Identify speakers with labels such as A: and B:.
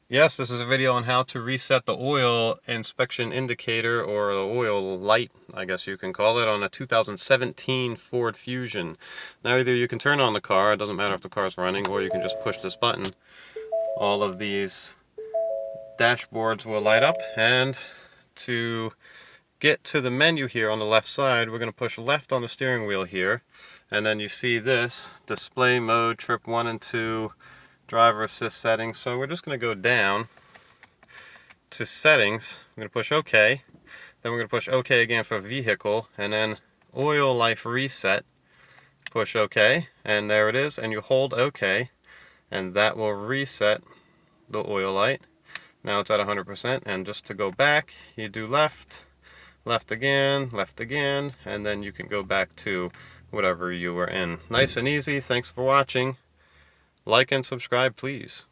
A: Yes, this is a video on how to reset the oil inspection indicator, or the oil light, I guess you can call it, on a 2017 Ford Fusion. Now either you can turn on the car, it doesn't matter if the car's running, or you can just push this button. All of these dashboards will light up, and to get to the menu here on the left side, we're going to push left on the steering wheel here, and then you see this display mode, trip 1 and 2, driver assist settings. So we're just going to go down to settings. I'm going to push OK, then we're going to push OK again for vehicle, and then oil life reset. Push OK, and there it is, and you hold OK, and that will reset the oil light. Now it's at 100%, and just to go back, you do left, left again, and then you can go back to whatever you were in. Nice and easy. Thanks for watching. Like and subscribe, please.